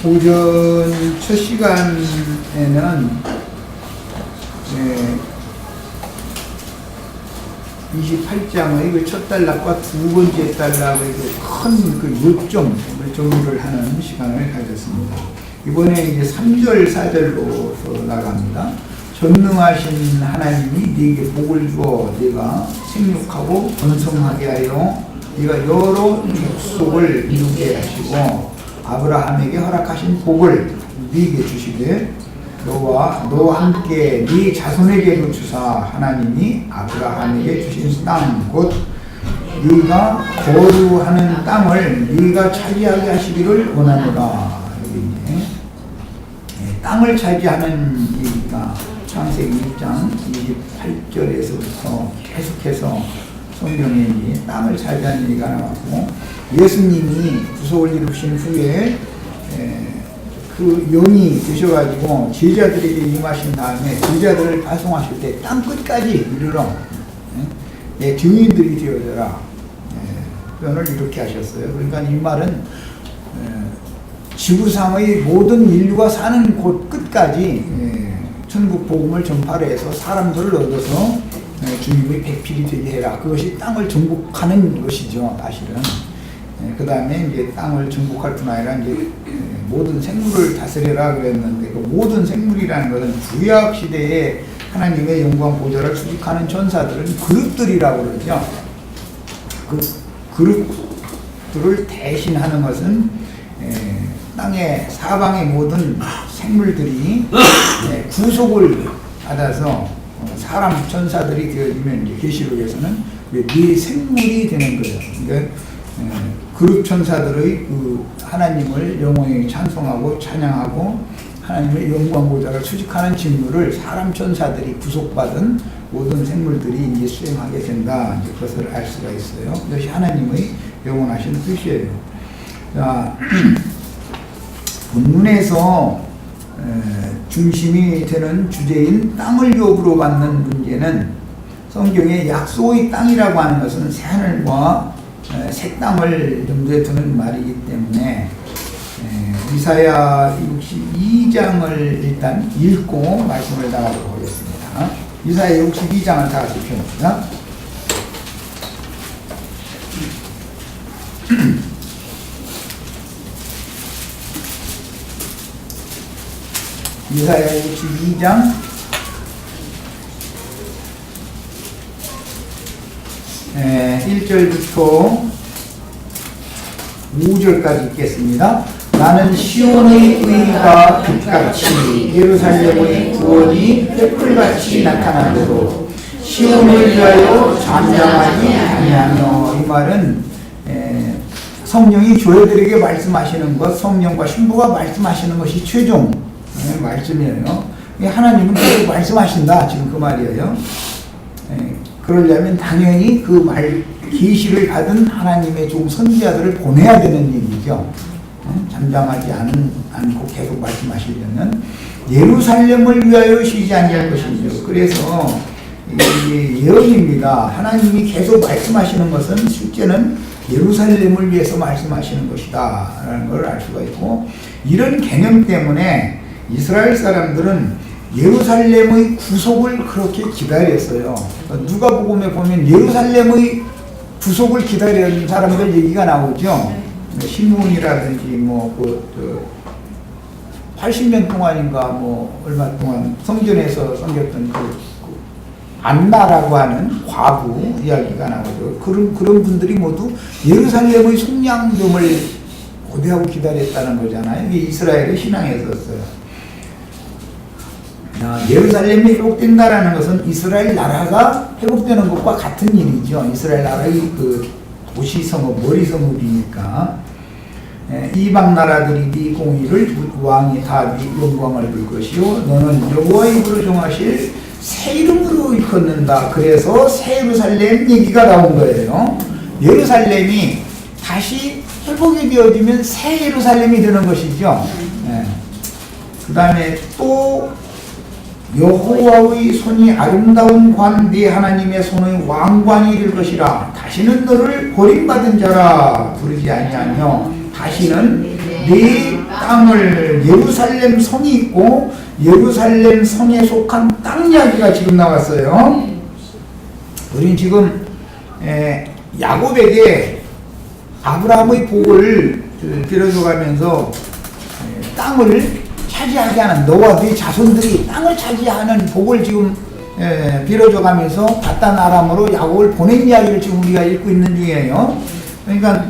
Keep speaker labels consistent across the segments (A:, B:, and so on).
A: 오전 첫 시간에는 28장의 그 첫 단락과 두 번째 단락의 큰 요점을 정리를 하는 시간을 가졌습니다. 이번에 이제 3절, 4절로 나갑니다. 전능하신 하나님이 네게 복을 주어 네가 생육하고 번성하게 하여 네가 여러 족속을 이루게 하시고 아브라함에게 허락하신 복을 네게 주시되 너와 너와 함께 네 자손에게도 주사 하나님이 아브라함에게 주신 땅 곧 네가 거류하는 땅을 네가 차지하게 하시기를 원하노라. 여기 땅을 차지하는 얘기가 창세기 1장 28절에서부터 계속해서 성경에 이제 땅을 차지하는 얘기가 나왔고, 예수님이 구속을 이루신 후에 그 영이 되셔가지고 제자들에게 임하신 다음에 제자들을 파송하실 때 땅 끝까지 이르러 내 증인들이 되어져라 표현을 이렇게 하셨어요. 그러니까 이 말은 지구상의 모든 인류가 사는 곳 끝까지 천국 복음을 전파를 해서 사람들을 얻어서 주님의 배필이 되게 해라. 그것이 땅을 정복하는 것이죠, 사실은. 그 다음에 이제 땅을 정복할 뿐 아니라 이제 모든 생물을 다스려라 그랬는데, 그 모든 생물이라는 것은 구약 시대에 하나님의 영광 보좌를 수직하는 천사들은 그룹들이라고 그러죠. 그 그룹들을 대신하는 것은 땅의 사방의 모든 생물들이 구속을 받아서 사람 천사들이 되어지면 이제 계시록에서는 네 생물이 되는 거예요. 그러니까 그룹 천사들의 그 하나님을 영원히 찬송하고 찬양하고 하나님의 영광 보좌를 수직하는 직무를 사람 천사들이 구속받은 모든 생물들이 이제 수행하게 된다. 이제 그것을 알 수가 있어요. 이것이 하나님의 영원하신 뜻이에요. 자, 본문에서 중심이 되는 주제인 땅을 유업으로 받는 문제는 성경의 약속의 땅이라고 하는 것은 새하늘과 새 땅을 염두에 두는 말이기 때문에 이사야 62장을 일단 읽고 말씀을 나가도록 하겠습니다. 이사야 62장을 다 같이 펴봅니다. 이사야 62장 1절부터 5절까지 읽겠습니다. 나는 시온의 의가 빛같이 예루살렘의 구원이 횃불같이 나타나도록 시온을 위하여 잠잠하지 아니하며. 이 말은 성령이 교회들에게 말씀하시는 것, 성령과 신부가 말씀하시는 것이 최종 말씀이에요. 하나님은 계속 말씀하신다, 지금 그 말이에요. 그러려면 당연히 그 계시를 받은 하나님의 종 선지자들을 보내야 되는 얘기죠. 잠잠하지 않고 계속 말씀하시려면 예루살렘을 위하여 쉬지 아니할 것이죠. 그래서 이게 예언입니다. 하나님이 계속 말씀하시는 것은 실제는 예루살렘을 위해서 말씀하시는 것이다 라는 걸 알 수가 있고, 이런 개념 때문에 이스라엘 사람들은 예루살렘의 구속을 그렇게 기다렸어요. 누가복음에 보면 예루살렘의 구속을 기다리는 사람들 얘기가 나오죠. 시므온이라든지 80년 동안인가 얼마 동안 성전에서 섬겼던 그 안나라고 하는 과부 이야기가 나오죠. 그런 분들이 모두 예루살렘의 속량점을 고대하고 기다렸다는 거잖아요. 이게 이스라엘의 신앙이었어요. 예루살렘이 회복된다라는 것은 이스라엘 나라가 회복되는 것과 같은 일이죠. 이스라엘 나라의 그 도시 성읍, 머리 성읍이니까. 이방 나라들이 네 공의를 왕이 다윗 영광을 볼 것이요 너는 여호와의 입으로 정하실 새 이름으로 일컫는다. 그래서 새 예루살렘 얘기가 나온 거예요. 예루살렘이 다시 회복이 되어지면 새 예루살렘이 되는 것이죠. 그 다음에 또 여호와의 손이 아름다운 관 네 하나님의 손의 왕관이 될 것이라. 다시는 너를 버림받은 자라 부르지 아니하며 다시는 네 땅을 예루살렘 성이 있고 예루살렘 성에 속한 땅 이야기가 지금 나왔어요. 우린 지금 야곱에게 아브라함의 복을 빌어줘가면서 땅을 차지하게 하는 너와 네 자손들이 땅을 차지하는 복을 지금 빌어줘가면서 바단 아람으로 야곱을 보낸 이야기를 지금 우리가 읽고 있는 중이에요. 그러니까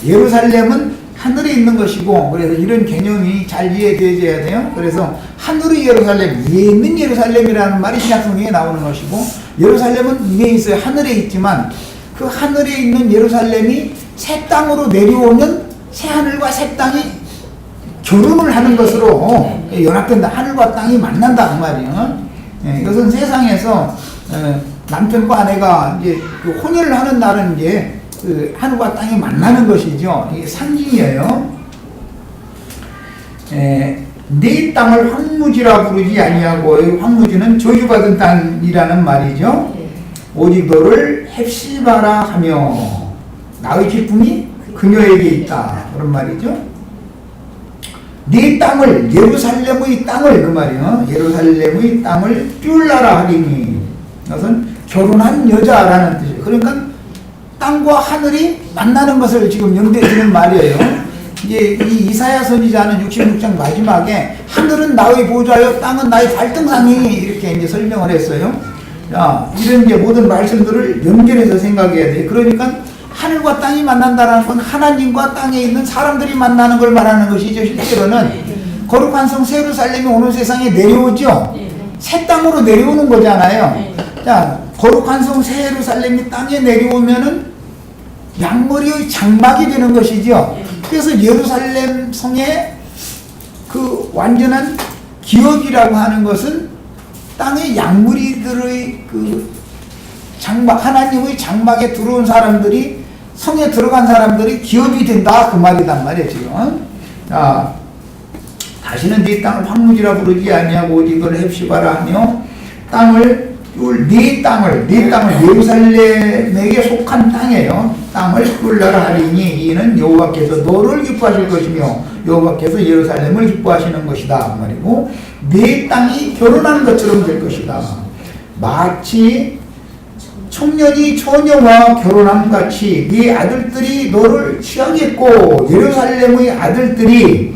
A: 예루살렘은 하늘에 있는 것이고, 그래서 이런 개념이 잘 이해되어야 돼요. 그래서 하늘의 예루살렘, 위에 있는 예루살렘이라는 말이 신약성경에 나오는 것이고, 예루살렘은 위에 있어요. 하늘에 있지만 그 하늘에 있는 예루살렘이 새 땅으로 내려오면 새 하늘과 새 땅이 결혼을 하는 것으로 연합된다. 하늘과 땅이 만난다 그 말이에요. 이것은 세상에서 남편과 아내가 이제 그 혼인을 하는 날은 이제 그 하늘과 땅이 만나는 것이죠. 이게 상징이에요. 네 땅을 황무지라 부르지 아니하고, 황무지는 저주받은 땅이라는 말이죠. 오직 너를 헵시바라 하며 나의 기쁨이 그녀에게 있다 그런 말이죠. 네 땅을, 예루살렘의 땅을 그 말이에요. 예루살렘의 땅을 뷸라라 하리니, 그것은 결혼한 여자라는 뜻이에요. 그러니까 땅과 하늘이 만나는 것을 지금 연대해주는 말이에요. 이제 이 이사야 선지자는 66장 마지막에 하늘은 나의 보좌요 땅은 나의 발등상이 이렇게 이제 설명을 했어요. 자, 이런 이제 모든 말씀들을 연결해서 생각해야 돼. 그러니까 하늘과 땅이 만난다라는 건 하나님과 땅에 있는 사람들이 만나는 걸 말하는 것이죠. 실제로는 거룩한 성 새 예루살렘이 오늘 세상에 내려오죠. 새 땅으로 내려오는 거잖아요. 자, 거룩한 성 새 예루살렘이 땅에 내려오면은 양머리의 장막이 되는 것이죠. 그래서 예루살렘 성의 그 완전한 기업이라고 하는 것은 땅의 양머리들의 그 장막, 하나님의 장막에 들어온 사람들이, 성에 들어간 사람들이 기업이 된다 그 말이단 말이에요 지금. 자, 다시는 네 땅을 황무지라 부르지 아니하고 오직 너를 헵시바라 하며 땅을 네 땅을 예루살렘에게 속한 땅이에요. 땅을 꿀라라 하리니 이는 여호와께서 너를 기뻐하실 것이며 여호와께서 예루살렘을 기뻐하시는 것이다 그 말이고, 네 땅이 결혼하는 것처럼 될 것이다. 마치 청년이 처녀와 결혼함 같이 네 아들들이 너를 취하겠고, 예루살렘의 아들들이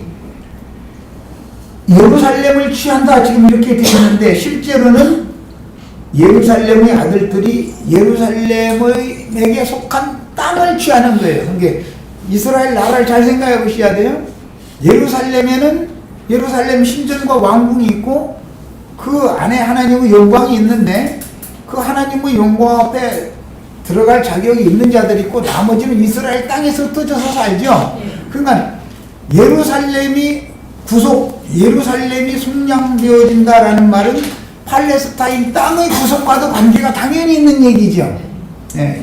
A: 예루살렘을 취한다 지금 이렇게 되는데, 실제로는 예루살렘의 아들들이 예루살렘에게 속한 땅을 취하는 거예요. 그러니까 이스라엘 나라를 잘 생각해 보셔야 돼요. 예루살렘에는 예루살렘 신전과 왕궁이 있고 그 안에 하나님의 영광이 있는데, 그 하나님의 영광 앞에 들어갈 자격이 있는 자들이 있고 나머지는 이스라엘 땅에서 흩어져서 살죠. 그러니까 예루살렘이 속량되어진다라는 말은 팔레스타인 땅의 구속과도 관계가 당연히 있는 얘기죠.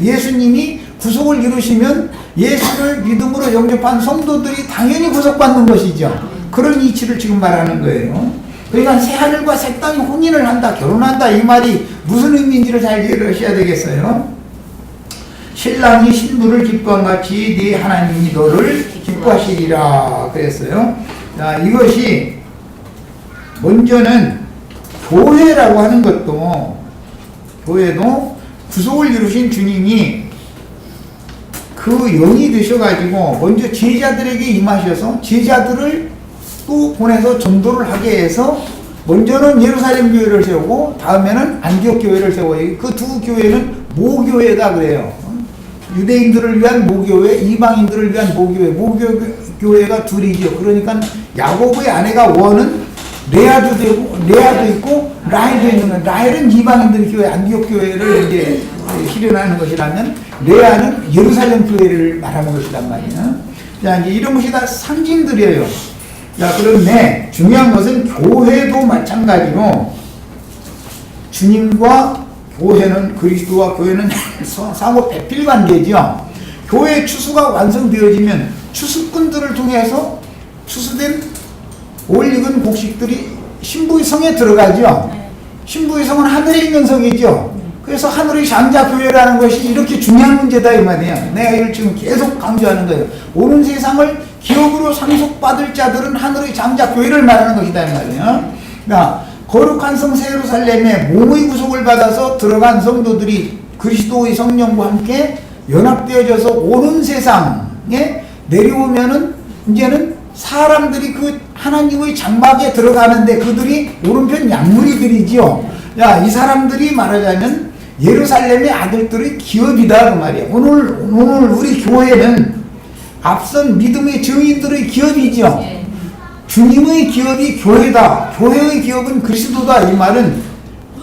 A: 예수님이 구속을 이루시면 예수를 믿음으로 영접한 성도들이 당연히 구속받는 것이죠. 그런 이치를 지금 말하는 거예요. 그러니까 새 하늘과 새 땅이 혼인을 한다, 결혼한다 이 말이 무슨 의미인지를 잘 이해하셔야 되겠어요. 신랑이 신부를 기뻐한 같이 네 하나님이 너를 기뻐하시리라 그랬어요. 자, 이것이 먼저는 교회라고 하는 것도, 교회도 구속을 이루신 주님이 그 영이 되셔가지고 먼저 제자들에게 임하셔서 제자들을 또 보내서 전도를 하게 해서 먼저는 예루살렘 교회를 세우고 다음에는 안디옥 교회를 세워요. 그 두 교회는 모교회다 그래요. 유대인들을 위한 모교회, 이방인들을 위한 모교회. 모교회가 둘이죠. 그러니까 야곱의 아내가 원은 레아도 되고, 레아도 있고 라헬도 있는 거예요. 라헬은 이방인들 교회, 안디옥 교회를 이제 실현하는 것이라면 레아는 예루살렘 교회를 말하는 것이란 말이에요. 자, 이제 이런 것이 다 상징들이에요. 자, 그런데 중요한 것은 교회도 마찬가지로 주님과 교회는, 그리스도와 교회는 상호 배필 관계죠. 교회 추수가 완성되어지면 추수꾼들을 통해서 추수된 올 익은 곡식들이 신부의 성에 들어가죠. 신부의 성은 하늘에 있는 성이죠. 그래서 하늘의 장자교회라는 것이 이렇게 중요한 문제다 이 말이에요. 내가 이걸 지금 계속 강조하는 거예요. 오는 세상을 기업으로 상속받을 자들은 하늘의 장자교회를 말하는 것이다 이 말이에요. 그러니까 거룩한 성 새 예루살렘에 몸의 구속을 받아서 들어간 성도들이 그리스도의 성령과 함께 연합되어져서 오는 세상에 내려오면은 이제는 사람들이 그 하나님의 장막에 들어가는데 그들이 오른편 양무리들이지요. 야, 이 사람들이 말하자면 예루살렘의 아들들의 기업이다 그 말이야. 오늘 우리 교회는 앞선 믿음의 증인들의 기업이죠. 주님의 기업이 교회다. 교회의 기업은 그리스도다. 이 말은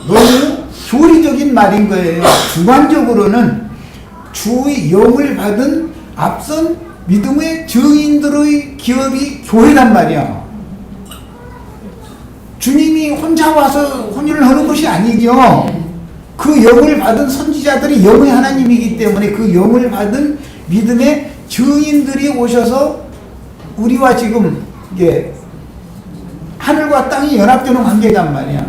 A: 너무 교리적인 말인 거예요. 주관적으로는 주의 영을 받은 앞선 믿음의 증인들의 기업이 교회란 말이야. 주님이 혼자 와서 혼인을 하는 것이 아니죠. 그 영을 받은 선지자들이 영의 하나님이기 때문에 그 영을 받은 믿음의 증인들이 오셔서 우리와 지금 이게 하늘과 땅이 연합되는 관계단 말이야.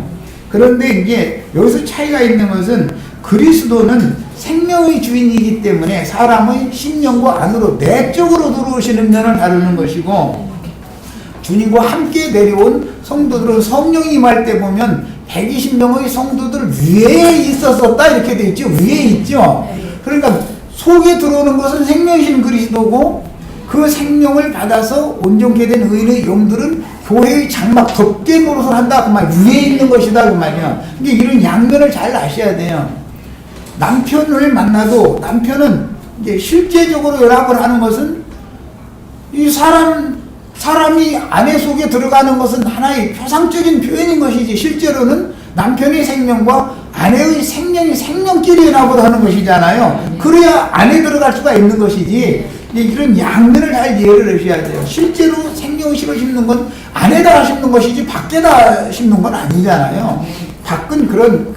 A: 그런데 이제 여기서 차이가 있는 것은 그리스도는 생명의 주인이기 때문에 사람의 심령과 안으로 내적으로 들어오시는 면을 다루는 것이고, 주님과 함께 내려온 성도들은 성령이 임할 때 보면 120명의 성도들 위에 있었었다 이렇게 돼 있죠. 위에 있죠. 그러니까 속에 들어오는 것은 생명이신 그리스도고, 그 생명을 받아서 온전케 된 의인의 영들은 교회의 장막 덮개 노릇을 한다 그 말, 위에 있는 것이다 그 말이야. 그러니까 이런 양면을 잘 아셔야 돼요. 남편을 만나도 남편은 이제 실제적으로 연합을 하는 것은 이 사람이 아내 속에 들어가는 것은 하나의 표상적인 표현인 것이지, 실제로는 남편의 생명과 아내의 생명이 생명끼리 연합을 하는 것이잖아요. 그래야 안에 들어갈 수가 있는 것이지, 이런 양면을 잘 이해를 하셔야 돼요. 실제로 생명의식을 심는 건 안에다가 심는 것이지 밖에다 심는 건 아니잖아요. 밖은 그런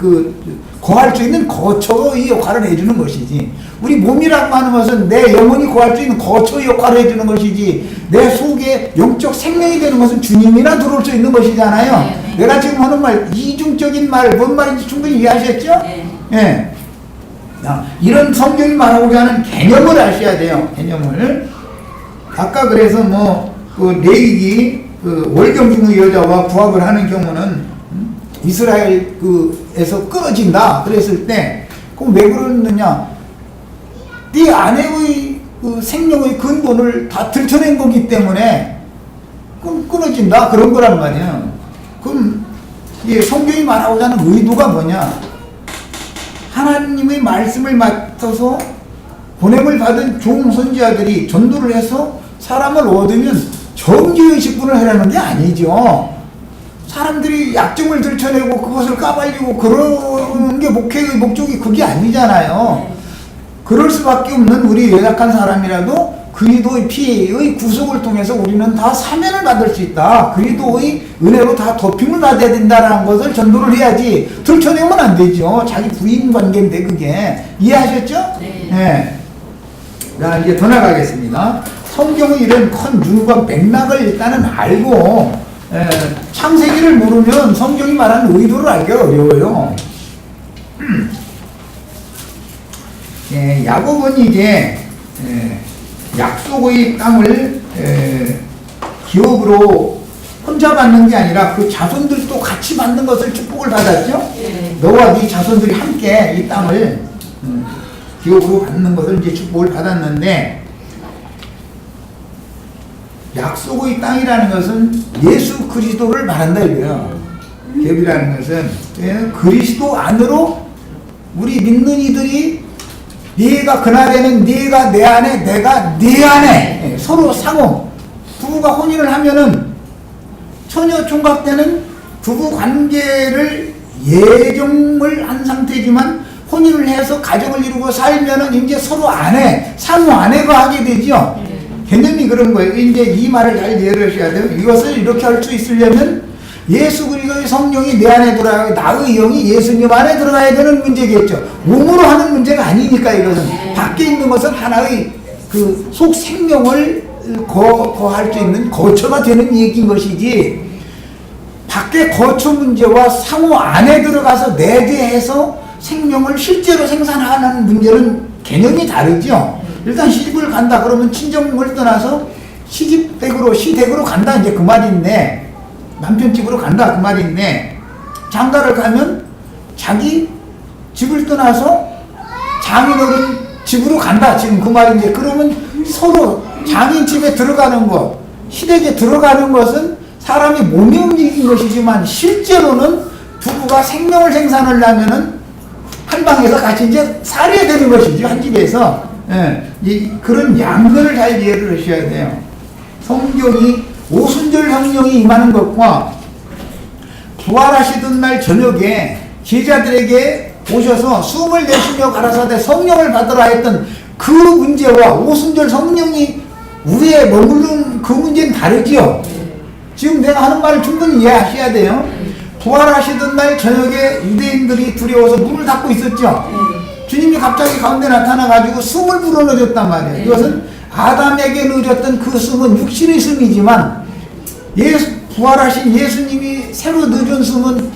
A: 거할 수 있는 거처의 역할을 해주는 것이지, 우리 몸이라고 하는 것은 내 영혼이 거할 수 있는 거처의 역할을 해주는 것이지, 내 속에 영적 생명이 되는 것은 주님이나 들어올 수 있는 것이잖아요. 내가 지금 하는 말, 이중적인 말, 뭔 말인지 충분히 이해하셨죠? 예. 이런 성경이 말하고자 하는 개념을 아셔야 돼요. 개념을. 아까 그래서 레위기 월경 중의 여자와 부합을 하는 경우는 이스라엘에서 끊어진다 그랬을 때, 그럼 왜 그러느냐? 네 아내의 생명의 근본을 다 들춰낸 거기 때문에 끊어진다 그런 거란 말이야. 그럼 성경이 말하고자 하는 의도가 뭐냐? 하나님의 말씀을 맡아서 보냄을 받은 종 선지자들이 전도를 해서 사람을 얻으면 정죄의 직분을 하라는 게 아니죠. 사람들이 약점을 들춰내고 그것을 까발리고 그러는 게 목회의 목적이 그게 아니잖아요. 그럴 수밖에 없는 우리 연약한 사람이라도 그리스도의 피의 구속을 통해서 우리는 다 사면을 받을 수 있다. 그리스도의 은혜로 다 덮임을 받아야 된다는 것을 전도를 해야지 들춰내면 안 되죠. 자기 부인 관계인데 그게. 이해하셨죠? 네. 자, 이제 더 나가겠습니다. 성경의 이런 큰 윤과 맥락을 일단은 알고, 창세기를 모르면 성경이 말하는 의도를 알기가 어려워요. 야곱은 이제 약속의 땅을 기업으로 혼자 받는 게 아니라 그 자손들도 같이 받는 것을 축복을 받았죠. 너와 네 자손들이 함께 이 땅을 기업으로 받는 것을 이제 축복을 받았는데, 약속의 땅이라는 것은 예수 그리스도를 말한다 이거예요. 기업이라는 것은 그리스도 안으로 우리 믿는 이들이, 네가 그날에는 네가 내 안에 내가 네 안에, 서로 상호. 부부가 혼인을 하면은 처녀 총각 때는 부부 관계를 예정을 한 상태지만 혼인을 해서 가정을 이루고 살면은 이제 서로 아내, 상호 아내가 하게 되죠. 개념이 그런 거예요. 이제 이 말을 잘 이해를 하셔야 돼요. 이것을 이렇게 할 수 있으려면 예수 그리스도의 성령이 내 안에 들어가고 나의 영이 예수님 안에 들어가야 되는 문제겠죠. 몸으로 하는 문제가 아니니까 이것은. 밖에 있는 것은 하나의 그 속 생명을 거할 수 있는 거처가 되는 얘기인 것이지, 밖에 거처 문제와 상호 안에 들어가서 내재해서 생명을 실제로 생산하는 문제는 개념이 다르죠. 일단 시집을 간다 그러면 친정을 떠나서 시집댁으로 시댁으로 간다 이제 그 말인데, 남편집으로 간다 그 말인데, 장가를 가면 자기 집을 떠나서 장인어른 집으로 간다 지금 그 말인데, 그러면 서로 장인 집에 들어가는 것, 시댁에 들어가는 것은 사람이 몸이 움직인 것이지만 실제로는 부부가 생명을 생산하려면은 한 방에서 같이 이제 살아야 되는 것이죠, 한 집에서. 예, 그런 양면을 잘 이해를 하셔야 돼요. 성경이 오순절 성령이 임하는 것과 부활하시던 날 저녁에 제자들에게 오셔서 숨을 내쉬며 가라사대 성령을 받으라 했던 그 문제와 오순절 성령이 위에 머무르는 그 문제는 다르죠. 지금 내가 하는 말을 충분히 이해하셔야 돼요. 부활하시던 날 저녁에 유대인들이 두려워서 문을 닫고 있었죠. 주님이 갑자기 가운데 나타나가지고 숨을 불어넣어줬단 말이에요. 이것은 아담에게 넣어줬던 그 숨은 육신의 숨이지만 부활하신 예수님이 새로 넣어준 숨은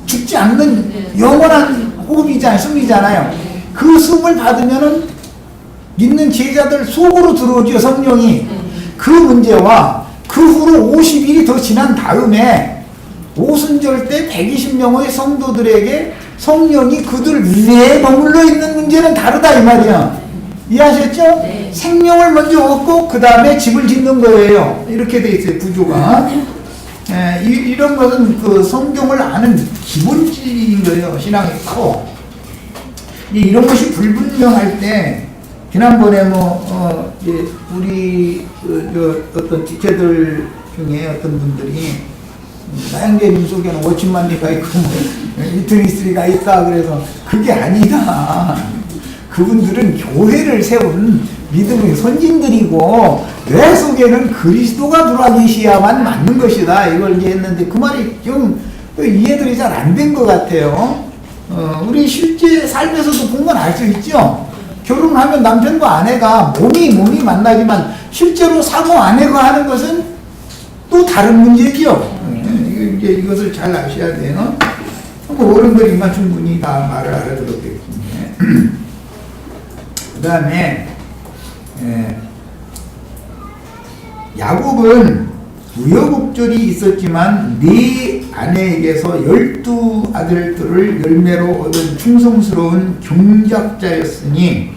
A: 죽지 않는 영원한 호흡이잖아요. 숨이잖아요. 그 숨을 받으면은 믿는 제자들 속으로 들어오죠, 성령이. 그 문제와 그 후로 50일이 더 지난 다음에 오순절 때 120명의 성도들에게 성령이 그들 위에 머물러 있는 문제는 다르다 이 말이야. 이해하셨죠? 네. 생명을 먼저 얻고 그 다음에 집을 짓는 거예요. 이렇게 돼 있어요, 구조가. 이런 것은 그 성경을 아는 기본적인 거예요, 신앙이 커. 이런 것이 불분명할 때, 지난번에 우리 어떤 지체들 중에 어떤 분들이 나영재님 속에는 워치만리가 있고 이트리스리가 있다 그래서 그게 아니다. 그분들은 교회를 세운 믿음의 선진들이고 내 속에는 그리스도가 들어와 계셔야만 맞는 것이다 이걸 이해했는데 그 말이 좀 이해들이 잘 안 된 것 같아요. 우리 실제 삶에서도 보면 알 수 있죠. 결혼하면 남편과 아내가 몸이 만나지만 실제로 사모 아내가 하는 것은 또 다른 문제죠. 이것을 잘 아셔야 돼요. 어른들이만 충분히 다 말을 알아들었겠군요. 그 다음에 야곱은 우여곡절이 있었지만 네 아내에게서 12아들들을 열매로 얻은 충성스러운 경작자였으니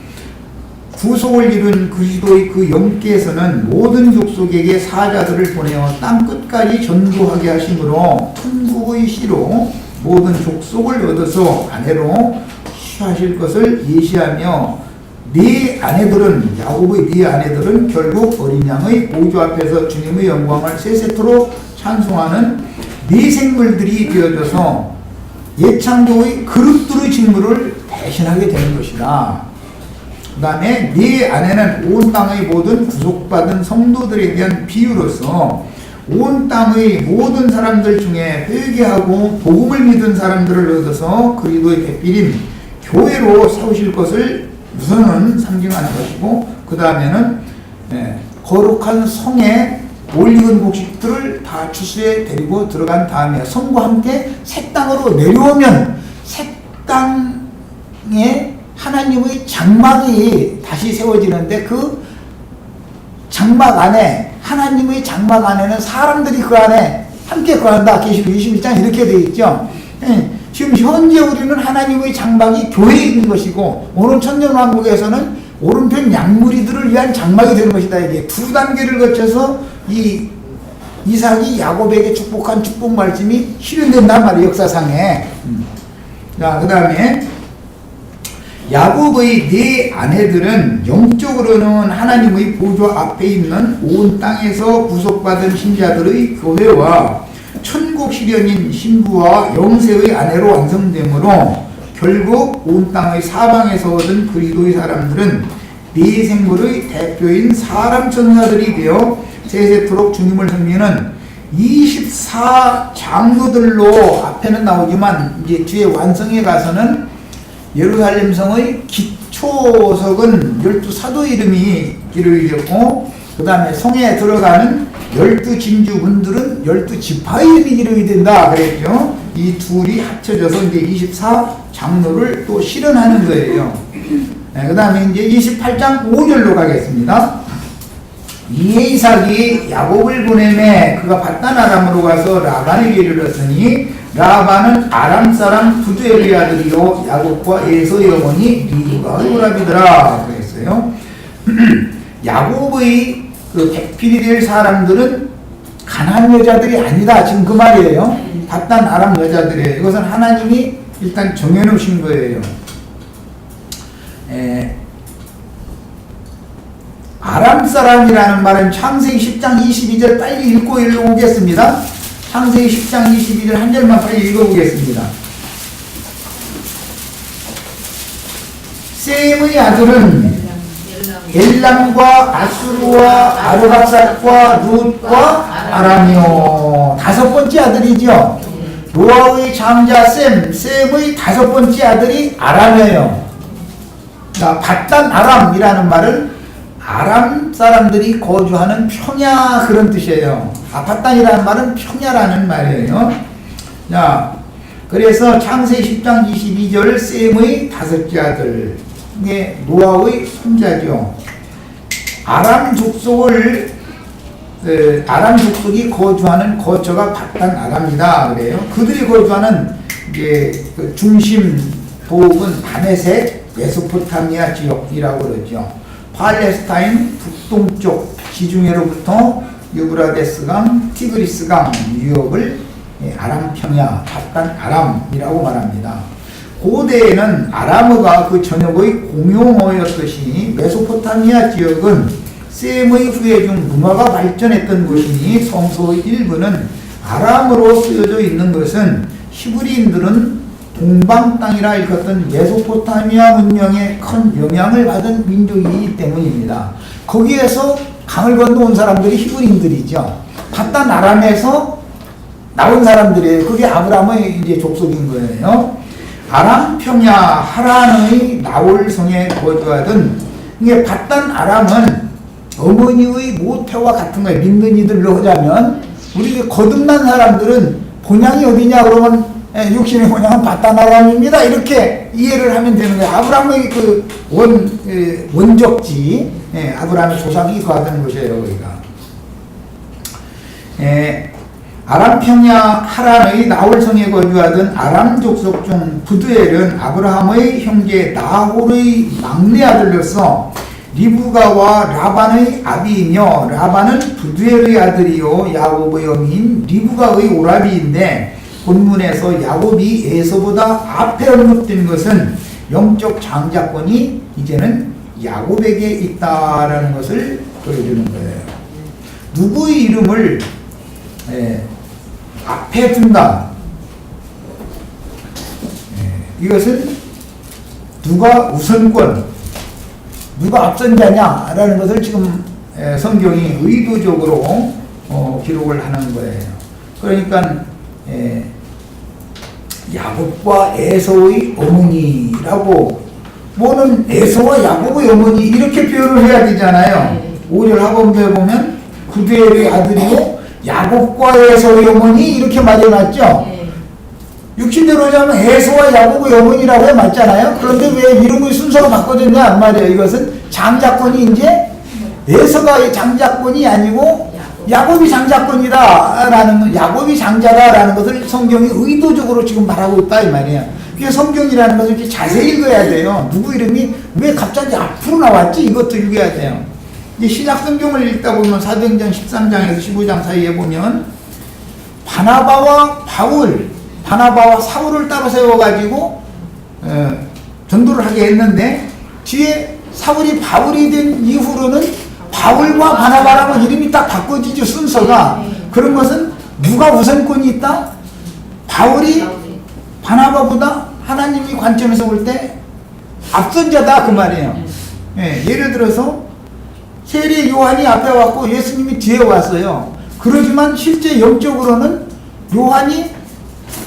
A: 구속을 이룬 그리스도의 그 영께서는 모든 족속에게 사자들을 보내어 땅 끝까지 전도하게 하심으로 천국의 씨로 모든 족속을 얻어서 아내로 취하실 것을 예시하며 네 아내들은 야곱의 네 아내들은 결국 어린 양의 보좌 앞에서 주님의 영광을 세세토록 찬송하는 네 생물들이 되어져서 예창조의 그릇들의 직무를 대신하게 되는 것이다. 그 다음에 네 아내는 온 땅의 모든 구속받은 성도들에 대한 비유로서 온 땅의 모든 사람들 중에 회개하고 복음을 믿은 사람들을 얻어서 그리스도의 배필인 교회로 세우실 것을 우선은 상징하는 것이고, 그 다음에는 거룩한 성에 올리은 곡식들을 다 추수에 데리고 들어간 다음에 성과 함께 새 땅으로 내려오면 새 땅에 하나님의 장막이 다시 세워지는데 그 장막 안에 하나님의 장막 안에는 사람들이 그 안에 함께 거한다. 계시록 21장 이렇게 되어 있죠. 지금 현재 우리는 하나님의 장막이 교회에 있는 것이고 오늘 천년왕국에서는 오른편 양무리들을 위한 장막이 되는 것이다. 이게 두 단계를 거쳐서 이 이삭이 야곱에게 축복한 축복 말씀이 실현된단 말이에요, 역사상에. 자, 그 다음에 야곱의 네 아내들은 영적으로는 하나님의 보좌 앞에 있는 온 땅에서 구속받은 신자들의 교회와 천국 실현인 신부와 영세의 아내로 완성되므로 결국 온 땅의 사방에서 얻은 그리스도의 사람들은 네 생물의 대표인 사람 천사들이 되어 세세토록 주님을 섬기는 24장로들로 앞에는 나오지만 이제 뒤에 완성에 가서는 예루살렘 성의 기초석은 12사도 이름이 기록되었고 그 다음에 성에 들어가는 12진주군들은 12지파 이름이 기록이 된다 그랬죠. 이 둘이 합쳐져서 이제 24장로를 또 실현하는 거예요. 네, 그 다음에 이제 28장 5절로 가겠습니다. 이에 이삭이 야곱을 보내매 그가 밧단 아람으로 가서 라반에게 이르렀으니 라반은 아람 사람 부두엘의 아들이요 야곱과 에서의 어머니 리브가의 오라비더라 그랬어요. 야곱의 그 백필이 될 사람들은 가나안 여자들이 아니다 지금 그 말이에요. 밧단 아람 여자들이에요. 이것은 하나님이 일단 정해놓으신 거예요. 아람 사람이라는 말은 창세기 10장 22절 빨리 읽고 읽어보겠습니다. 창세기 10장 22절 한 절만 빨리 읽어보겠습니다. 셈의 아들은 엘람과 아수르와 아르박삭과 룻과 아람이요. 다섯 번째 아들이죠. 노아의 장자 셈의 다섯 번째 아들이 아람이에요. 밧단 아람이라는 말은 아람 사람들이 거주하는 평야 그런 뜻이에요. 밧단이라는 말은 평야라는 말이에요. 자, 그래서 창세기 10장 22절 셈의 다섯째 아들, 이게 노아의 손자죠. 아람 족속이 거주하는 거처가 밧단 아람이다 그래요. 그들이 거주하는 이제 그 중심 도읍은 다메섹 메소포타미아 지역이라고 그러죠. 팔레스타인 북동쪽 지중해로부터 유브라데스강, 티그리스강 유역을 아람 평야, 밧단 아람이라고 말합니다. 고대에는 아람어가 그 전역의 공용어였듯이 메소포타미아 지역은 셈의 후예 중 문화가 발전했던 곳이니 성서의 일부는 아람어로 쓰여져 있는 것은 히브리인들은 동방 땅이라 일컫던 메소포타미아 문명에 큰 영향을 받은 민족이기 때문입니다. 거기에서 강을 건너온 사람들이 히브리인들이죠. 밧단 아람에서 나온 사람들이에요. 그게 아브라함의 이제 족속인 거예요. 아람 평야 하란의 나홀성에 거주하던 이게 밧단 아람은 어머니의 모태와 같은 거예요. 믿는 이들로 하자면 우리 거듭난 사람들은 본향이 어디냐 그러면 육신의 본향은 밧단 아람입니다. 이렇게 이해를 하면 되는 거예요. 아브라함의 그 원적지, 아브라함의 조상이 거하던 곳이에요. 거기가. 아람 평야 하란의 나홀성에 거주하던 아람 족속 중 부두엘은 아브라함의 형제 나홀의 막내 아들로서 리브가와 라반의 아비이며 라반은 부두엘의 아들이요 야곱의 어미인 리브가의 오라비인데 본문에서 야곱이 에서보다 앞에 언급된 것은 영적 장자권이 이제는 야곱에게 있다라는 것을 보여주는 거예요. 누구의 이름을 앞에 둔다. 이것은 누가 우선권, 누가 앞선자냐라는 것을 지금 성경이 의도적으로 기록을 하는 거예요. 그러니까 야곱과 에서의 어머니라고, 뭐는 에서와 야곱의 어머니 이렇게 표현을 해야 되잖아요. 5절 학원부에 보면 부두엘의 아들이요 야곱과 에서의 어머니 이렇게 말해놨죠. 육신대로 하자면 에서와 야곱의 어머니라고 해 맞잖아요. 그런데 왜 이름의 순서가 바꿔졌냐 말이에요. 이것은 장자권이 이제 에서가 장자권이 아니고 야곱이 장자권이다 라는, 야곱이 장자다라는 것을 성경이 의도적으로 지금 말하고 있다 이 말이에요. 그게 성경이라는 것을 이렇게 자세히 읽어야 돼요. 누구 이름이 왜 갑자기 앞으로 나왔지 이것도 읽어야 돼요. 이제 신약 성경을 읽다 보면 사도행전 13장에서 15장 사이에 보면 바나바와 사울을 따로 세워가지고 전도를 하게 했는데 뒤에 사울이 바울이 된 이후로는 바울과 바나바라고 이름이 딱 바꿔지죠. 순서가. 그런 것은 누가 우선권이 있다? 바울이 바나바보다 하나님이 관점에서 볼 때 앞선자다 그 말이에요. 예를 들어서 세례 요한이 앞에 왔고 예수님이 뒤에 왔어요. 그러지만 실제 영적으로는 요한이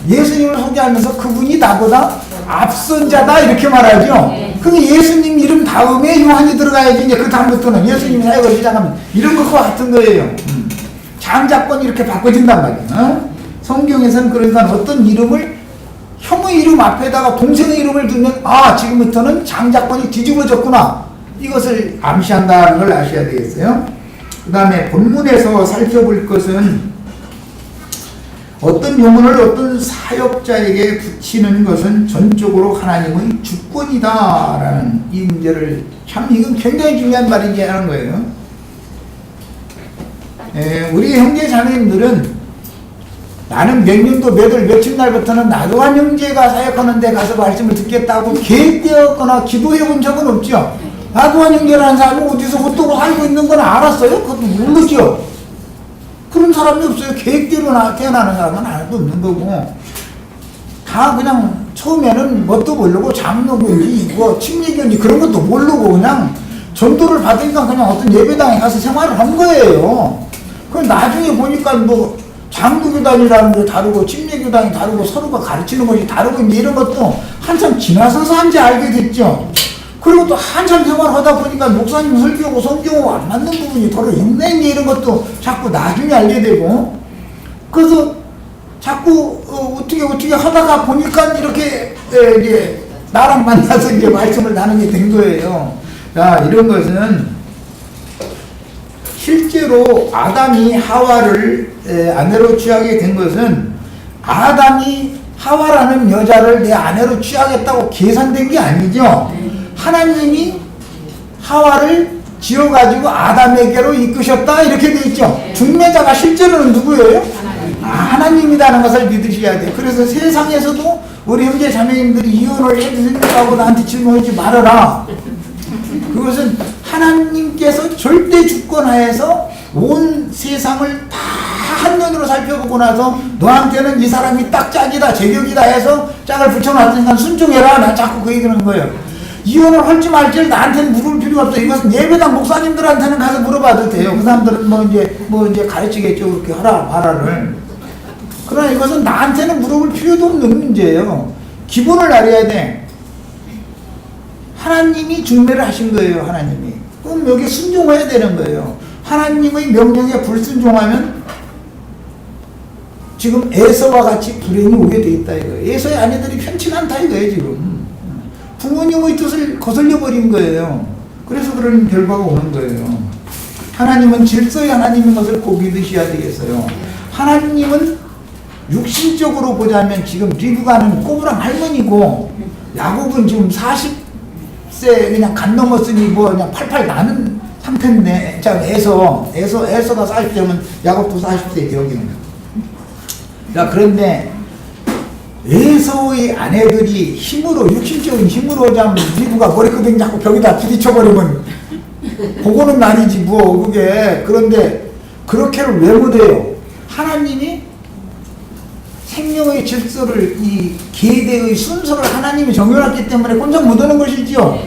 A: 예수님을 소개하면서 그분이 나보다 앞선자다 이렇게 말하죠. 그게 예수님 이름 다음에 요한이 들어가야지. 이제 그 다음부터는 예수님 사역을 시작하면 이런 것과 같은 거예요. 장자권이 이렇게 바꿔진단 말이에요. 성경에서는 그러니까 어떤 이름을 형의 이름 앞에다가 동생의 이름을 두면 아 지금부터는 장자권이 뒤집어졌구나 이것을 암시한다는 걸 아셔야 되겠어요. 그 다음에 본문에서 살펴볼 것은 어떤 용언을 어떤 사역자에게 붙이는 것은 전적으로 하나님의 주권이다라는 이 문제를 참 이건 굉장히 중요한 말이지 하는 거예요. 우리 형제 자매님들은 나는 몇 년도 몇 월 며칠 날부터는 나도한 형제가 사역하는 데 가서 말씀을 듣겠다고 계획되었거나 기도해 본 적은 없죠. 나도한 형제라는 사람은 어디서 어떻게 살고 있는 건 알았어요? 그것도 모르죠. 그런 사람이 없어요. 계획대로 태어나는 사람은 하나도 없는 거고 다 그냥 처음에는 뭣도 모르고 장로교인지 뭐 침례교인지 그런 것도 모르고 그냥 전도를 받으니까 그냥 어떤 예배당에 가서 생활을 한 거예요. 그럼 나중에 보니까 뭐 장로교단이라는 게 다르고 침례교단이 다르고 서로가 가르치는 것이 다르고 이런 것도 한참 지나서서 한지 알게 됐죠. 그리고 또 한참 생활하다 보니까 목사님 설교하고 성경하고 안 맞는 부분이 더러 있네 이런 것도 자꾸 나중에 알게 되고 그래서 자꾸 어떻게 하다가 보니까 이렇게 이제 나랑 만나서 이제 말씀을 나누게 된 거예요. 자, 이런 것은 실제로 아담이 하와를 아내로 취하게 된 것은 아담이 하와라는 여자를 내 아내로 취하겠다고 계산된 게 아니죠. 하나님이 하와를 지어가지고 아담에게로 이끄셨다 이렇게 돼 있죠. 중매자가 실제로는 누구예요? 하나님이라는 것을 믿으셔야 돼요. 그래서 세상에서도 우리 형제 자매님들이 이혼을 해주신다고 나한테 질문하지 말아라. 그것은 하나님께서 절대 주권하에서 온 세상을 다 한눈으로 살펴보고 나서 너한테는 이 사람이 딱 짝이다 제격이다 해서 짝을 붙여놨으니까 순종해라. 나 자꾸 그 얘기를 하는 거예요. 이혼을 할지 말지를 나한테는 물을 필요가 없어. 이것은 예배당 목사님들한테는 가서 물어봐도 돼요. 그 사람들은 뭐 이제 가르치겠죠. 그렇게 하라 말아를. 그러나 이것은 나한테는 물어볼 필요도 없는 문제예요. 기본을 알아야 돼. 하나님이 중매를 하신 거예요. 하나님이. 그럼 여기 순종해야 되는 거예요. 하나님의 명령에 불순종하면 지금 에서와 같이 불행이 오게 돼 있다 이거예요. 에서의 아내들이 편치 않다 이거예요 지금. 부모님의 뜻을 거슬려 버린 거예요. 그래서 그런 결과가 오는 거예요. 하나님은 질서의 하나님인 것을 꼭 믿으셔야 되겠어요. 하나님은 육신적으로 보자면 지금 리브가는 꼬부랑 할머니고 야곱은 지금 40세 그냥 간 넘었으니 뭐 그냥 팔팔 나는 상태인데 자 에서가 40세면 야곱도 40세죠 여기는. 자 그런데 에서의 아내들이 힘으로 육신적인 힘으로 하자면 리브가 머리끄댕이 잡고 벽에다 부딪혀버리면 그거는 말이지 뭐 그게. 그런데 그렇게를 왜 못해요? 하나님이 생명의 질서를 이 계대의 순서를 하나님이 정해놨기 때문에 꼼짝 못하는 것이지요.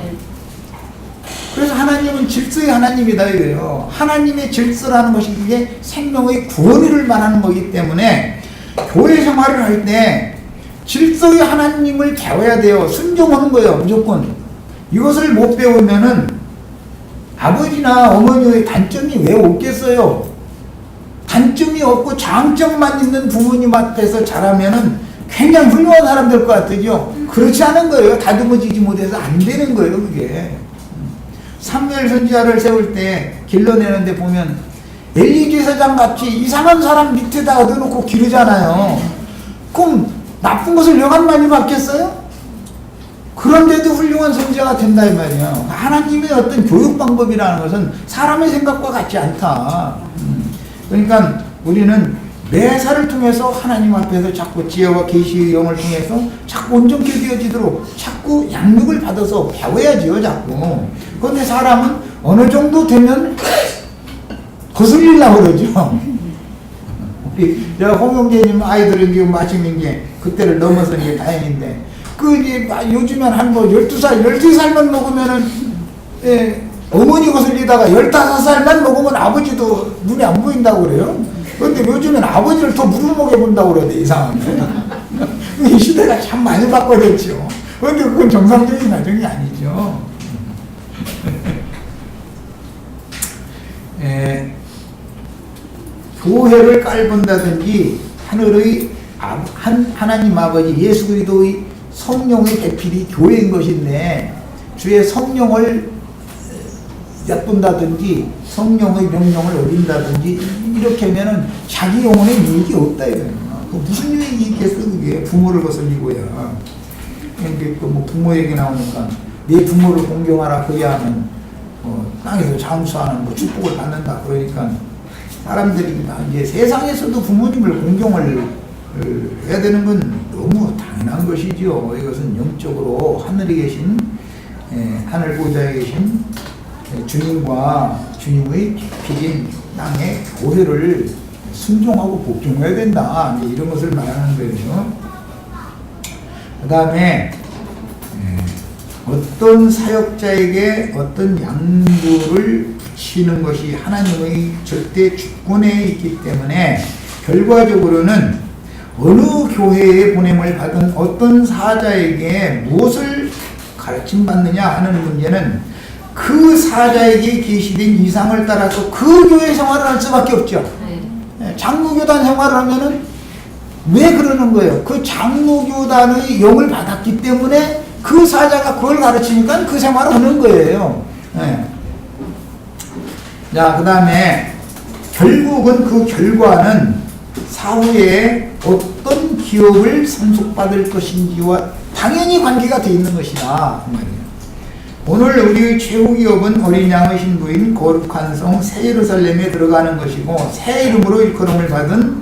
A: 그래서 하나님은 질서의 하나님이다 이거예요. 하나님의 질서라는 것이 이게 생명의 구원을 말하는 거기 때문에 교회 생활을 할 때 질서의 하나님을 배워야 돼요. 순종하는 거예요. 무조건. 이것을 못 배우면은 아버지나 어머니의 단점이 왜 없겠어요? 단점이 없고 장점만 있는 부모님 앞에서 자라면은 굉장히 훌륭한 사람 될 것 같으죠? 그렇지 않은 거예요. 다듬어지지 못해서 안 되는 거예요, 그게. 사무엘 선지자를 세울 때 길러내는데 보면 엘리 제사장 같이 이상한 사람 밑에다가 넣어놓고 기르잖아요. 그럼 나쁜 것을 여간 많이 받겠어요? 그런데도 훌륭한 선지자가 된다 이 말이에요. 하나님의 어떤 교육 방법이라는 것은 사람의 생각과 같지 않다. 그러니까 우리는 매사를 통해서 하나님 앞에서 자꾸 지혜와 계시의 영을 통해서 자꾸 온전케 되어지도록 자꾸 양육을 받아서 배워야지요 자꾸. 그런데 사람은 어느 정도 되면 거슬리려고 그러죠. 제가 홍영재님 아이들은 지금 마시는 게 그때를 넘어서는 게 다행인데 이제 요즘엔 한 뭐 12살, 13살만 먹으면은 어머니 거슬리다가 15살만 먹으면 아버지도 눈에 안 보인다고 그래요. 그런데 요즘엔 아버지를 더 물어먹여 본다고 그래야 돼 이상하게. 이 시대가 참 많이 바꿔졌죠. 그런데 그건 정상적인 과정이 아니죠. 교회를 깔본다든지 하늘의 하나님 아버지 예수 그리스도의 성령의 배필이 교회인 것인데 주의 성령을 얕본다든지 성령의 명령을 어긴다든지 이렇게 하면은 자기 영혼에 유익이 없다 이거예요. 무슨 유익이 있겠어 그게. 부모를 거슬리고야. 그러니까 뭐 부모 얘기 나오니까 내 부모를 공경하라 그래야 하면 땅에서 장수하는 뭐 축복을 받는다 그러니까 사람들이 이제 세상에서도 부모님을 공경을 해야 되는 건 너무 당연한 것이죠. 이것은 영적으로 하늘에 계신 하늘 보좌에 계신 주님과 주님의 필인 땅의 교회를 순종하고 복종해야 된다. 이런 것을 말하는 거예요. 그 다음에 어떤 사역자에게 어떤 양도를 붙이는 것이 하나님의 절대 주권에 있기 때문에 결과적으로는 어느 교회에 보냄을 받은 어떤 사자에게 무엇을 가르침받느냐 하는 문제는 그 사자에게 계시된 이상을 따라서 그 교회 생활을 할 수밖에 없죠. 장로교단 생활을 하면은 왜 그러는 거예요? 그 장로교단의 영을 받았기 때문에 그 사자가 그걸 가르치니까 그 생활을 하는 거예요. 자, 그 다음에 결국은 그 결과는 사후에 어떤 기업을 상속받을 것인지와 당연히 관계가 되어 있는 것이다. 그 말이에요. 오늘 우리의 최후 기업은 어린 양의 신부인 거룩한 성 새 예루살렘에 들어가는 것이고 새 이름으로 일컬음을 받은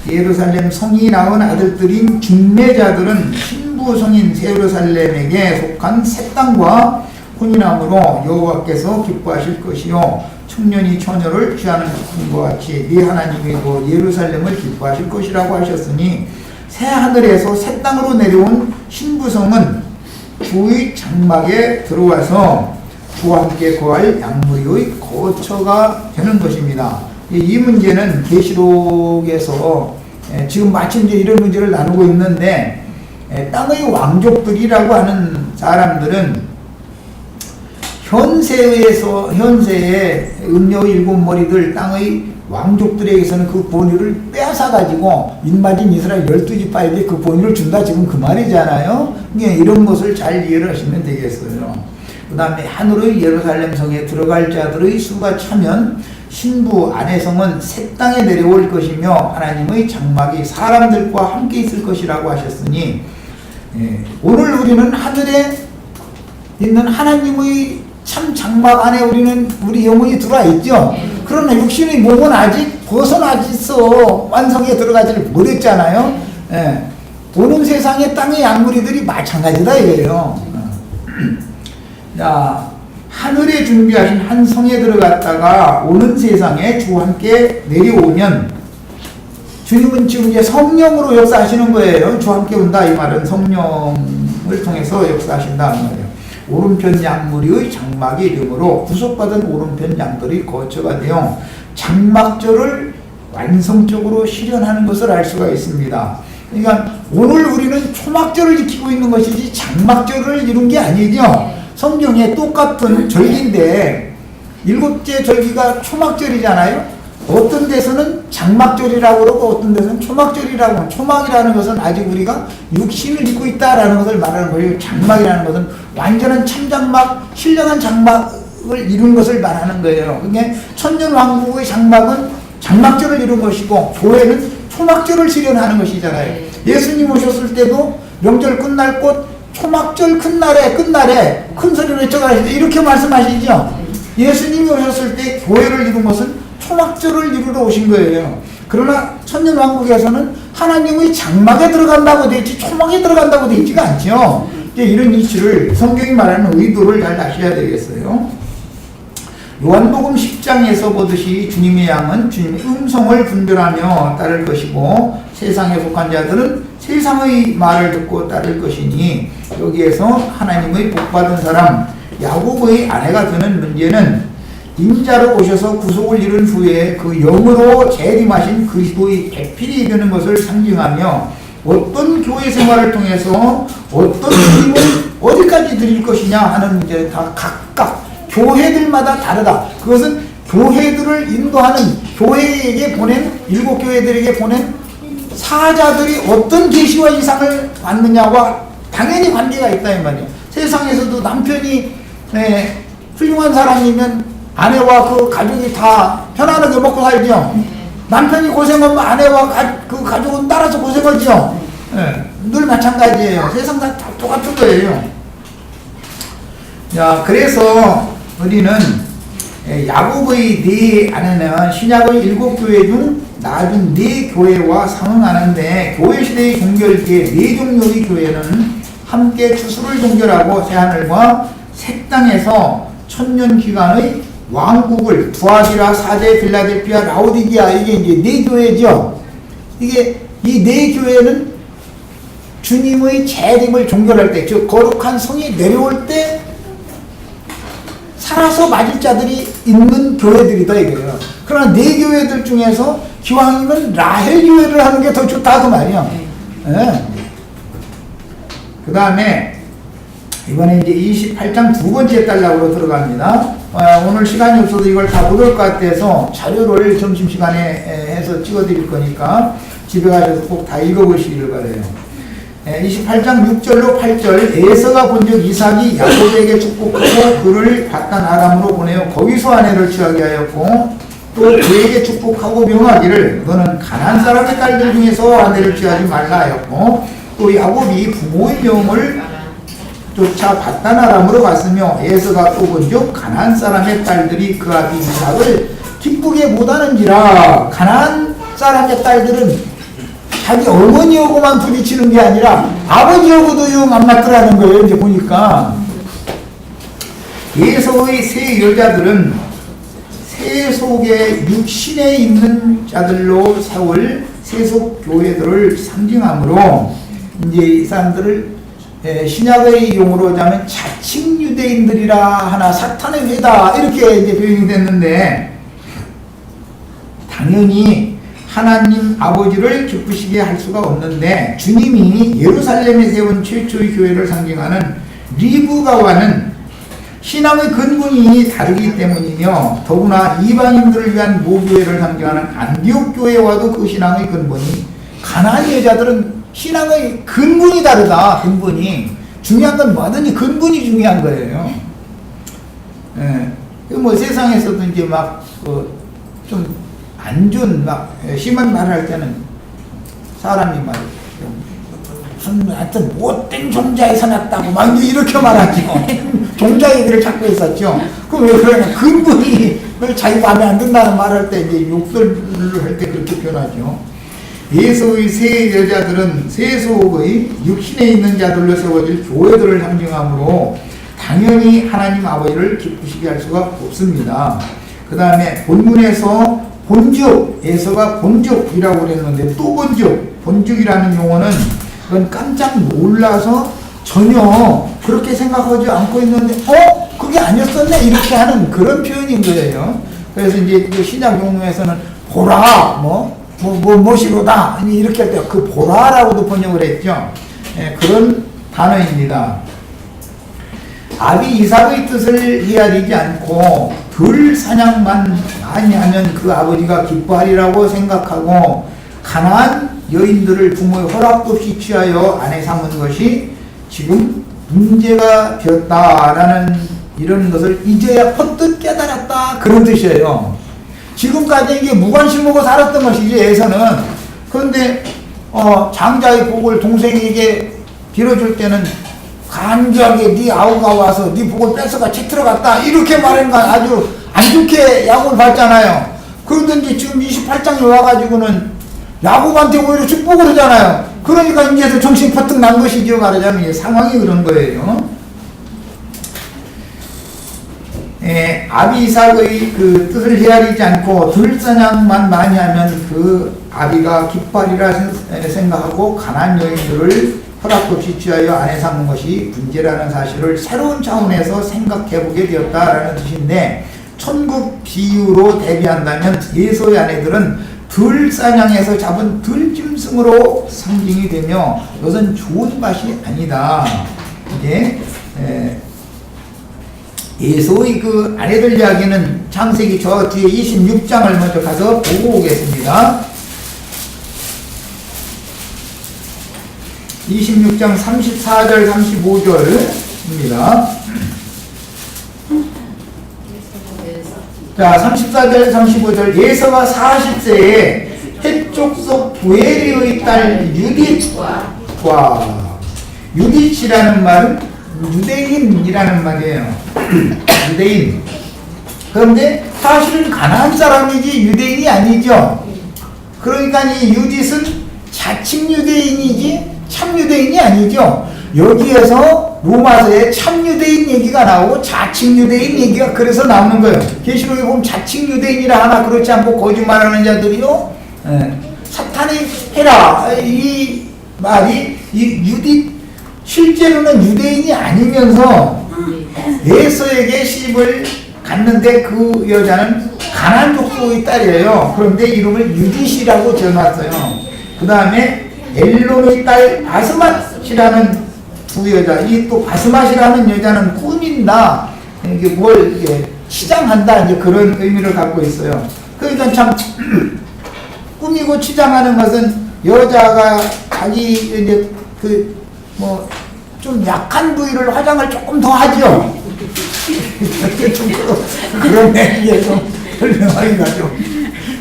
A: 예루살렘 성이 낳은 아들들인 중매자들은 신부 성인 새 예루살렘에게 속한 새 땅과 혼인함으로 여호와께서 기뻐하실 것이요 청년이 처녀를 취하는 것과 같이 네 하나님이 곧 예루살렘을 기뻐하실 것이라고 하셨으니 새 하늘에서 새 땅으로 내려온 신부성은 주의 장막에 들어와서 주와 함께 거할 양무리의 거처가 되는 것입니다. 이 문제는 계시록에서 지금 마침 이제 이런 문제를 나누고 있는데 땅의 왕족들이라고 하는 사람들은 현세의 음녀의 일곱 머리들 땅의 왕족들에게서는 그 본위를 빼앗아가지고 인마진 이스라엘 12지파에게 그 본위를 준다 지금 그 말이잖아요. 이런 것을 잘 이해를 하시면 되겠어요. 그 다음에 하늘의 예루살렘 성에 들어갈 자들의 수가 차면 신부 아내성은 새 땅에 내려올 것이며 하나님의 장막이 사람들과 함께 있을 것이라고 하셨으니 오늘 우리는 하늘에 있는 하나님의 참 장막 안에 우리 영혼이 들어와 있죠. 그러나 육신의 몸은 아직 벗어나지 있어. 완성에 들어가지를 못했잖아요. 오는 세상의 땅의 양무리들이 마찬가지다 이거예요. 자, 하늘에 준비하신 한 성에 들어갔다가 오는 세상에 주와 함께 내려오면 주님은 지금 이제 성령으로 역사하시는 거예요. 주와 함께 온다 이 말은 성령을 통해서 역사하신다 이 말이에요. 오른편 양무리의 장막의 이름으로 구속받은 오른편 양들이 거처가 되어 장막절을 완성적으로 실현하는 것을 알 수가 있습니다. 그러니까 오늘 우리는 초막절을 지키고 있는 것이지 장막절을 이룬 게 아니죠. 성경에 똑같은 절기인데 일곱째 절기가 초막절이잖아요. 어떤 데서는 장막절이라고 그러고 어떤 데서는 초막절이라고 하고 초막이라는 것은 아직 우리가 육신을 입고 있다라는 것을 말하는 거예요. 장막이라는 것은 완전한 참장막, 신령한 장막을 이룬 것을 말하는 거예요. 그러니까 천년왕국의 장막은 장막절을 이룬 것이고 교회는 초막절을 실현하는 것이잖아요. 예수님 오셨을 때도 명절 끝날 곧 초막절 끝날에 큰 소리로 외쳐가시죠. 이렇게 말씀하시죠. 예수님이 오셨을 때 교회를 이룬 것은 초막절을 이루러 오신 거예요. 그러나 천년왕국에서는 하나님의 장막에 들어간다고 되어 있지 초막에 들어간다고 되어 있지가 않죠. 이런 이치를 성경이 말하는 의도를 잘 아셔야 되겠어요. 요한복음 10장에서 보듯이 주님의 양은 주님의 음성을 분별하며 따를 것이고 세상에 속한 자들은 세상의 말을 듣고 따를 것이니 여기에서 하나님의 복받은 사람 야곱의 아내가 되는 문제는 인자로 오셔서 구속을 이룬 후에 그 영으로 재림하신 그리스도의 배필이 이르는 것을 상징하며 어떤 교회 생활을 통해서 어떤 힘을 어디까지 드릴 것이냐 하는 문제는 다 각각 교회들마다 다르다. 그것은 교회들을 인도하는 교회에게 보낸 일곱 교회들에게 보낸 사자들이 어떤 계시와 이상을 받느냐와 당연히 관계가 있다 이 말이에요. 세상에서도 남편이 훌륭한 사람이면 아내와 그 가족이 다 편안하게 먹고 살죠. 남편이 고생하면 아내와 그 가족은 따라서 고생하죠. 늘 마찬가지예요. 세상 다 똑같은 거예요. 자, 그래서 우리는 야곱의 네 아내는 신약의 7교회 중 낮은 4교회와 상응하는데 교회 시대의 종결기에 4종류의 교회는 함께 추수를 종결하고 새하늘과 새 땅에서 천년 기간의 왕국을 두아디라, 사데, 빌라델피아, 라오디게아 이게 이제 4교회죠. 이게 이 4교회는 주님의 재림을 종결할 때, 즉 거룩한 성이 내려올 때 살아서 맞을 자들이 있는 교회들이다 이거예요. 그러나 4교회들 중에서 기왕이면 라헬 교회를 하는 게 더 좋다 그 말이야. 그 다음에 이번에 이제 28장 두 번째 달락으로 들어갑니다. 오늘 시간이 없어도 이걸 다 못 올 것 같아서 자료를 점심시간에 해서 찍어드릴 거니까 집에 가셔서 꼭 다 읽어보시기를 바라요. 28장 6절로 8절 에서가 본즉 이삭이 야곱에게 축복하고 그를 바단 아람으로 보내어 거기서 아내를 취하게 하였고 또 그에게 축복하고 명하기를 너는 가나안 사람의 딸들 중에서 아내를 취하지 말라 하였고 또 야곱이 부모의 명을 쫓아 바단 아람으로 갔으며 에서가 또 본즉 가나안 사람의 딸들이 그 아비 이삭을 기쁘게 못하는지라. 가나안 사람의 딸들은 자기 어머니하고만 부딪히는 게 아니라 아버지하고도 영 안 맞더라는 거예요. 이제 보니까 에서의 세 여자들은 세속의 육신에 있는 자들로 세울 세속 교회들을 상징하므로 이제 이 사람들을 신약의 용어로 하자면 자칭 유대인들이라 하나 사탄의 회다 이렇게 이제 표현이 됐는데 당연히 하나님 아버지를 기쁘시게 할 수가 없는데 주님이 예루살렘에 세운 최초의 교회를 상징하는 리브가와는 신앙의 근본이 다르기 때문이며 더구나 이방인들을 위한 모교회를 상징하는 안디옥 교회와도 그 신앙의 근본이 가나안 여자들은 신앙의 근본이 다르다. 근본이 중요한 건 뭐든지 근본이 중요한 거예요. 뭐 세상에서도 이제 막 좀 안 좋은 막 심한 말을 할 때는 사람이 막 무슨 하여튼 못된 종자에서 났다고 막 이렇게 말하죠. 종자 얘기를 자꾸 했었죠. 그럼 왜 그러냐? 근본이 자기 마음에 안 든다는 말을 할 때 이제 욕설을 할 때 그렇게 표현하죠. 에서의 세 여자들은 세속의 육신에 있는 자들로 세워질 교회들을 상징하므로 당연히 하나님 아버지를 기쁘시게 할 수가 없습니다. 그 다음에 본문에서 본죽, 에서가 본죽이라고 그랬는데 또 본죽이라는 용어는 그건 깜짝 놀라서 전혀 그렇게 생각하지 않고 있는데 그게 아니었었네 이렇게 하는 그런 표현인 거예요. 그래서 이제 그 신약 용어에서는 보라 뭐시로다 이렇게 할 때 그 보라라고도 번역을 했죠. 그런 단어입니다. 아비 이삭의 뜻을 헤아리지 않고 들 사냥만 많이 하면 그 아버지가 기뻐하리라고 생각하고 가나안 여인들을 부모의 허락도 없이 취하여 아내 삼은 것이 지금 문제가 되었다라는 이런 것을 이제야 퍼뜩 깨달았다 그런 뜻이에요. 지금까지 이게 무관심하고 살았던 것이지 에서는. 그런데 장자의 복을 동생에게 빌어줄 때는 간교하게 네 아우가 와서 네 복을 뺏어가 치 들어갔다 이렇게 말하는 건 아주 안 좋게 야곱을 받잖아요. 그러든지 지금 28장에 와가지고는 야곱한테 오히려 축복을 하잖아요. 그러니까 이제서 정신 퍼뜩 난 것이죠. 말하자면 상황이 그런 거예요. 아비 이삭의 그 뜻을 헤아리지 않고 들사냥만 많이 하면 그 아비가 기뻐하리라 생각하고 가나안 여인들을 허락도 없이 취하여 아내 삼은 것이 문제라는 사실을 새로운 차원에서 생각해보게 되었다라는 뜻인데 천국 비유로 대비한다면 에서의 아내들은 들사냥에서 잡은 들짐승으로 상징이 되며 이것은 좋은 맛이 아니다. 이게 에서의 그 아내들 이야기는 창세기 저 뒤에 26장을 먼저 가서 보고 오겠습니다. 26장 34절 35절입니다. 자, 34절 35절. 예서가 40세에 헷족속 부에리의 딸 유딧이라는 말은 유대인이라는 말이에요. 유대인. 그런데 사실은 가나안 사람이지 유대인이 아니죠. 그러니까 이 유딧은 자칭 유대인이지 참 유대인이 아니죠. 여기에서 로마서에 참 유대인 얘기가 나오고 자칭 유대인 얘기가 그래서 나오는 거예요. 계시록에 보면 자칭 유대인이라 하나 그렇지 않고 거짓말하는 자들이요. 사탄이 해라. 이 말이 이 유딧 실제로는 유대인이 아니면서 예서에게 시집을 갔는데 그 여자는 가나안 족속의 딸이에요. 그런데 이름을 유딧이라고 지어놨어요. 그 다음에 엘론의 딸 바스맛이라는 두 여자. 이 또 바스맛이라는 여자는 꾸민다. 이게 뭘 이게 치장한다. 이제 그런 의미를 갖고 있어요. 그러니까 참 꾸미고 치장하는 것은 여자가 자기 이제 그 뭐 좀 약한 부위를 화장을 조금 더 하죠. 좀 그런 얘기에 좀 설명하기가 좀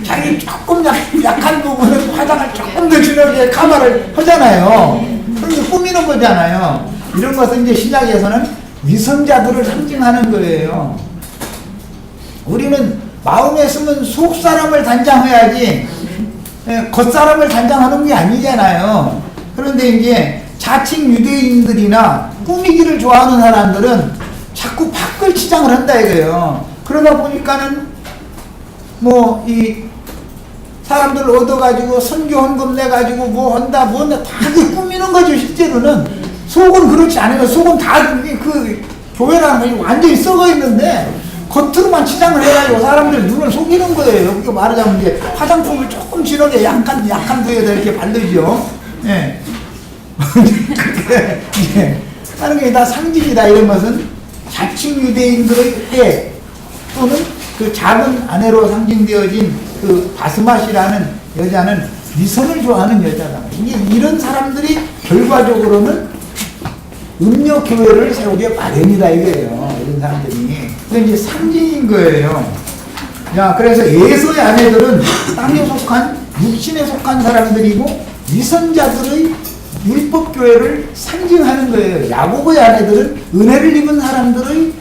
A: 자기 조금 약한 부분은 화장을 조금 더 진하게 카바를 하잖아요. 그게 꾸미는 거잖아요. 이런 것은 이제 신약에서는 위선자들을 상징하는 거예요. 우리는 마음에 쓰면 속 사람을 단장해야지 겉사람을 단장하는 게 아니잖아요. 그런데 이제 자칭 유대인들이나 꾸미기를 좋아하는 사람들은 자꾸 밖을 치장을 한다 이거예요. 그러다 보니까는 뭐 이 사람들 얻어가지고 선교 헌금 내가지고 뭐 한다 뭐 한다 다 그 꾸미는 거죠. 실제로는 속은 그렇지 않아요. 속은 다 그 교회라는 것이 완전히 썩어 있는데 겉으로만 치장을 해가지고 사람들 눈을 속이는 거예요. 그러니까 말하자면 이제 화장품을 조금 진하게 약한 부위에다 이렇게 바르죠. 예. 예. 하는 게 다 상징이다. 이런 것은 자칭 유대인들의 해 또는 그 작은 아내로 상징되어진 그 바스맛이라는 여자는 위선을 좋아하는 여자다. 이런 사람들이 결과적으로는 음료 교회를 세우게 마련이다 이거예요. 이런 사람들이. 그게 이제 상징인 거예요. 자, 그래서 예서의 아내들은 땅에 속한 육신에 속한 사람들이고 위선자들의 율법교회를 상징하는 거예요. 야고보의 아내들은 은혜를 입은 사람들의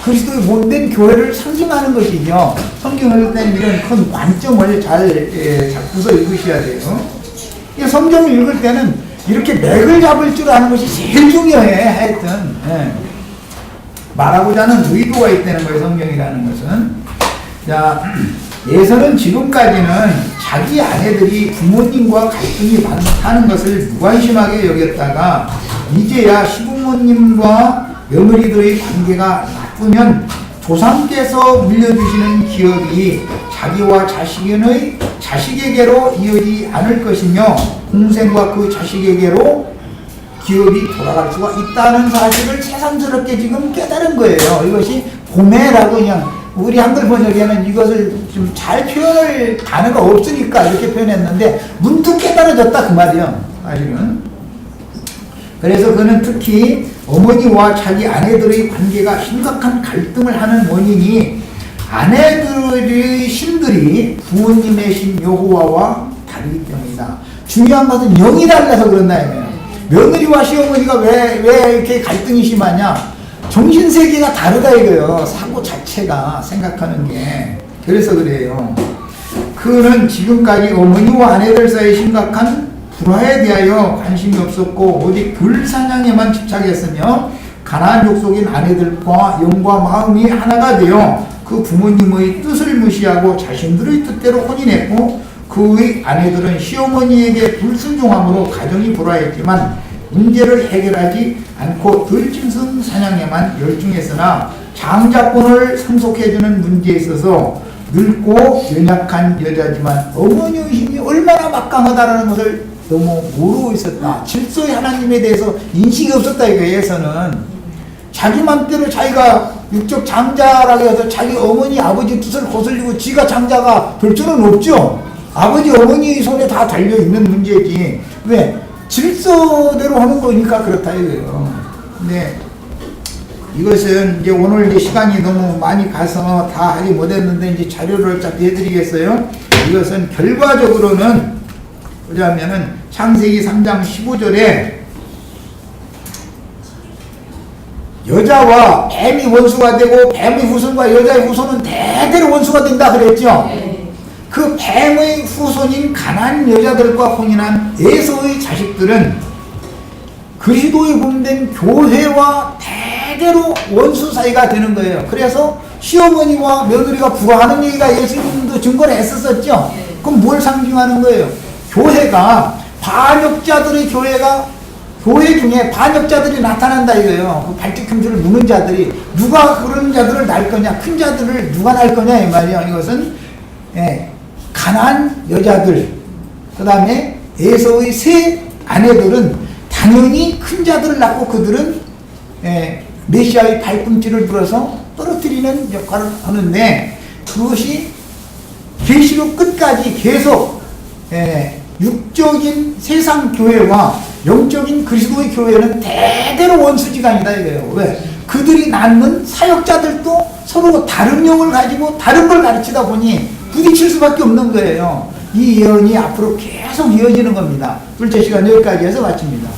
A: 그리스도의 몸된 교회를 상징하는 것이죠. 성경을 읽을 때는 이런 큰 관점을 잘 잡고서 읽으셔야 돼요. 성경을 읽을 때는 이렇게 맥을 잡을 줄 아는 것이 제일 중요해. 하여튼 말하고자 하는 의도가 있다는 거예요. 성경이라는 것은. 자, 예서는 지금까지는 자기 아내들이 부모님과 갈등이 많다는 것을 무관심하게 여겼다가 이제야 시부모님과 며느리들의 관계가 나쁘면 조상께서 물려주시는 기업이 자기와 자식에게로 이어지지 않을 것이며 동생과 그 자식에게로 기업이 돌아갈 수가 있다는 사실을 새삼스럽게 지금 깨달은 거예요. 이것이 고매라고 그냥 우리 한글 번역에는 이것을 좀 잘 표현할 단어가 없으니까 이렇게 표현했는데 문득 깨달아졌다 그 말이요. 사실은. 그래서 그는 특히 어머니와 자기 아내들의 관계가 심각한 갈등을 하는 원인이 아내들의 신들이 부모님의 신 여호와와 다르기 때문이다. 중요한 것은 영이 달라서 그런다 이거예요. 며느리와 시어머니가 왜 이렇게 갈등이 심하냐? 정신세계가 다르다 이거예요. 사고 자체가 생각하는 게. 그래서 그래요. 그는 지금까지 어머니와 아내들 사이에 심각한 불화에 대하여 관심이 없었고 오직 불사냥에만 집착했으며 가나안 족속인 아내들과 영과 마음이 하나가 되어 그 부모님의 뜻을 무시하고 자신들의 뜻대로 혼인했고 그의 아내들은 시어머니에게 불순종함으로 가정이 불화했지만 문제를 해결하지 않고 들짐승 사냥에만 열중했으나 장자권을 상속해주는 문제에 있어서 늙고 연약한 여자지만 어머니의 힘이 얼마나 막강하다는 것을 너무 모르고 있었다. 질서의 하나님에 대해서 인식이 없었다 이거에서는. 자기 맘대로 자기가 육적 장자라고 해서 자기 어머니 아버지 뜻을 거슬리고 지가 장자가 될 수는 없죠. 아버지 어머니 손에 다 달려있는 문제지. 왜? 질서대로 하는 거니까 그렇다 이거예요. 근데 이것은 이제 오늘 이제 시간이 너무 많이 가서 다 하지 못했는데 이제 자료를 쫙 해드리겠어요. 이것은 결과적으로는 뭐냐면은 창세기 3장 15절에 여자와 뱀이 원수가 되고 뱀의 후손과 여자의 후손은 대대로 원수가 된다 그랬죠. 그 뱀의 후손인 가나안 여자들과 혼인한 에서의 자식들은 그리스도의 몸된 교회와 대대로 원수 사이가 되는 거예요. 그래서 시어머니와 며느리가 불화하는 얘기가 예수님도 증거를 했었었죠. 그럼 뭘 상징하는 거예요? 교회가 반역자들의 교회 중에 반역자들이 나타난다 이거예요. 그 발뒤꿈치를 무는 자들이 누가 그런 자들을 낳을 거냐, 큰 자들을 누가 낳을 거냐 이 말이에요. 이것은 가난한 여자들, 그 다음에 에서의 세 아내들은 당연히 큰 자들을 낳고 그들은 메시아의 발꿈치를 들어서 떨어뜨리는 역할을 하는데 그것이 계시록 끝까지 계속 육적인 세상 교회와 영적인 그리스도의 교회는 대대로 원수지간이다 이거예요. 왜? 그들이 낳는 사역자들도 서로 다른 영을 가지고 다른 걸 가르치다 보니 부딪힐 수밖에 없는 거예요. 이 예언이 앞으로 계속 이어지는 겁니다. 둘째 시간 여기까지 해서 마칩니다.